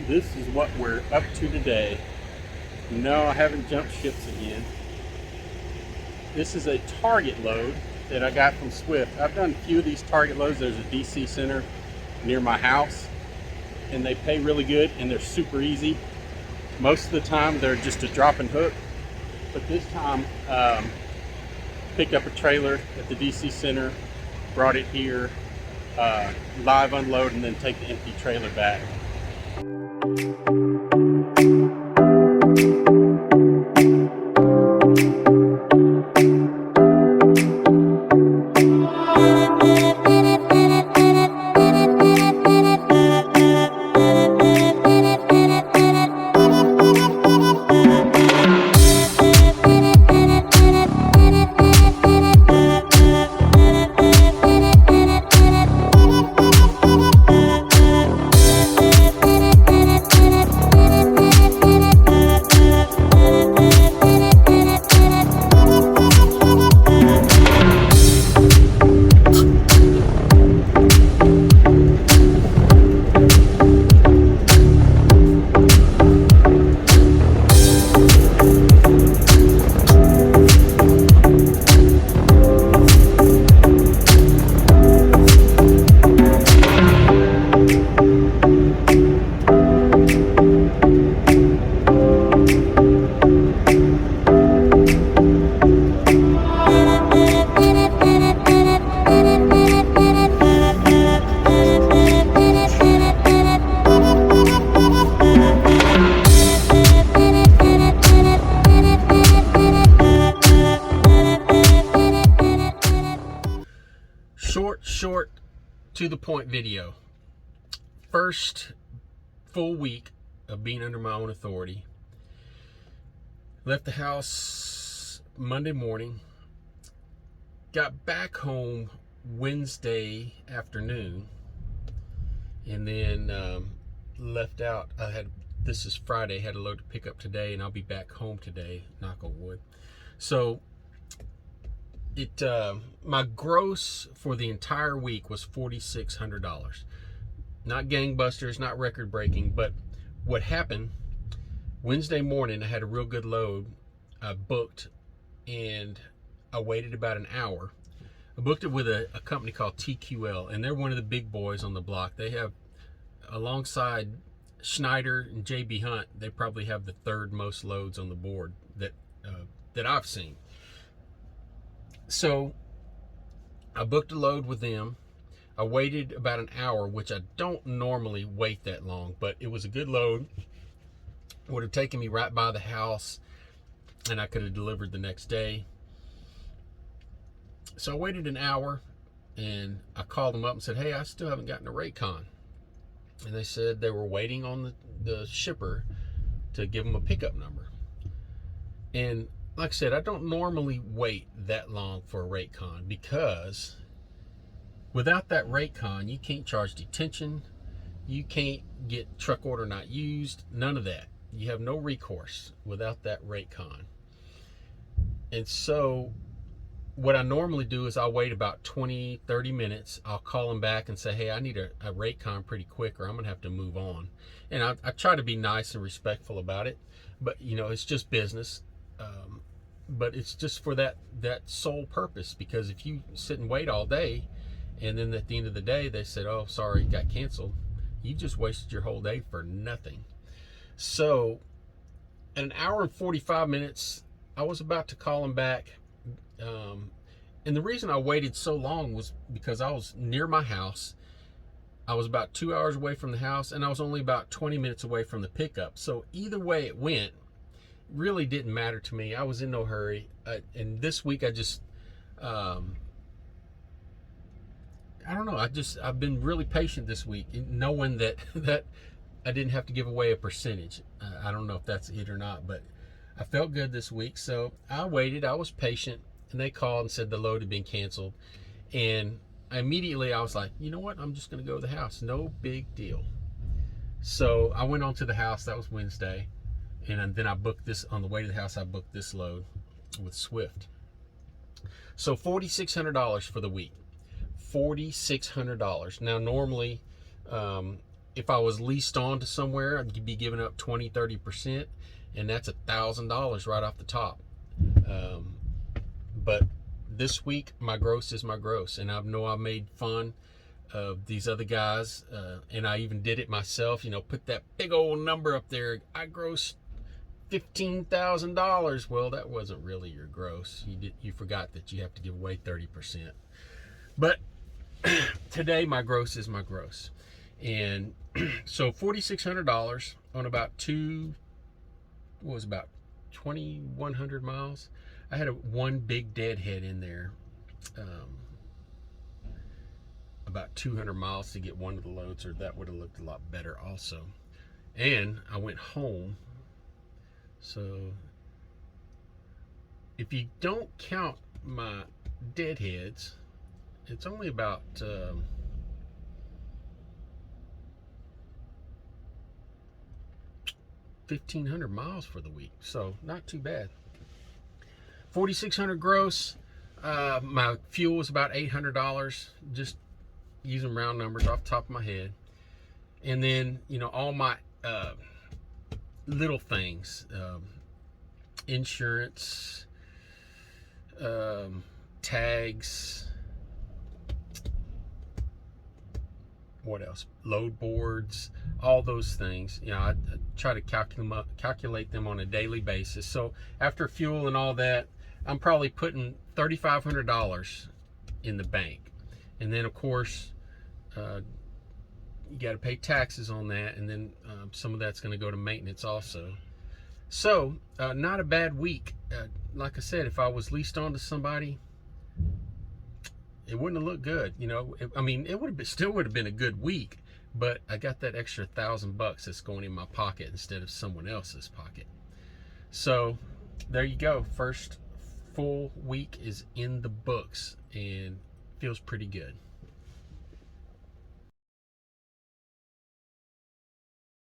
this is what we're up to today. No, I haven't jumped ships again. This is a target load that I got from Swift. I've done a few of these target loads. There's a DC center near my house, and they pay really good, and they're super easy. Most of the time, they're just a drop and hook. But this time, picked up a trailer at the DC center, brought it here, live unload, and then take the empty trailer back. Short to the point video. First full week of being under my own authority. Left the house Monday morning. Got back home Wednesday afternoon. And then left out. This is Friday. Had a load to pick up today, and I'll be back home today, knock on wood. So my gross for the entire week was $4,600. Not gangbusters, not record breaking, but what happened Wednesday morning, I had a real good load. I booked, and I waited about an hour. I booked it with a company called TQL, and they're one of the big boys on the block. They have, alongside Schneider and JB Hunt, they probably have the third most loads on the board that I've seen. So I booked a load with them. I waited about an hour, which I don't normally wait that long, but it was a good load. It would have taken me right by the house, and I could have delivered the next day. So I waited an hour, and I called them up and said, hey, I still haven't gotten a Raycon. And they said they were waiting on the shipper to give them a pickup number. And like I said, I don't normally wait that long for a Ratecon, because without that Ratecon, you can't charge detention, you can't get truck order not used, none of that. You have no recourse without that Ratecon. And so what I normally do is I'll wait about 20-30 minutes. I'll call them back and say, hey, I need a Ratecon pretty quick, or I'm gonna have to move on. And I try to be nice and respectful about it, but it's just business. But it's just for that sole purpose, because if you sit and wait all day, and then at the end of the day they said, oh, sorry, it got canceled, you just wasted your whole day for nothing. So at an hour and 45 minutes, I was about to call him back. And the reason I waited so long was because I was near my house. I was about 2 hours away from the house, and I was only about 20 minutes away from the pickup. So either way it went, really didn't matter to me. I was in no hurry. And this week I just, I don't know. I've been really patient this week, knowing that I didn't have to give away a percentage. I don't know if that's it or not, but I felt good this week. So I waited, I was patient, and they called and said the load had been canceled. And immediately I was like, you know what? I'm just going to go to the house. No big deal. So I went on to the house. That was Wednesday. And then I booked this, on the way to the house, I booked this load with Swift. So $4,600 for the week. $4,600. Now, normally, if I was leased on to somewhere, I'd be giving up 20-30%, and that's $1,000 right off the top. But this week, my gross is my gross, and I know I made fun of these other guys, and I even did it myself. Put that big old number up there. I grossed $15,000. Well, that wasn't really your gross. You forgot that you have to give away 30%. But today, my gross is my gross, and so $4,600 on about 2,100 miles. I had one big deadhead in there, about 200 miles to get one of the loads, or that would have looked a lot better also. And I went home. So if you don't count my deadheads, it's only about 1,500 miles for the week, so not too bad. 4,600 gross. My fuel was about $800, just using round numbers off the top of my head. And then all my little things, insurance, tags, what else? Load boards, all those things. I try to calculate them on a daily basis. So after fuel and all that, I'm probably putting $3,500 in the bank. And then, of course, you got to pay taxes on that, and then some of that's going to go to maintenance also. So not a bad week. Like I said, if I was leased on to somebody, it wouldn't have looked good. It still would have been a good week, but I got that extra $1,000 that's going in my pocket instead of someone else's pocket. So there you go. First full week is in the books, and feels pretty good.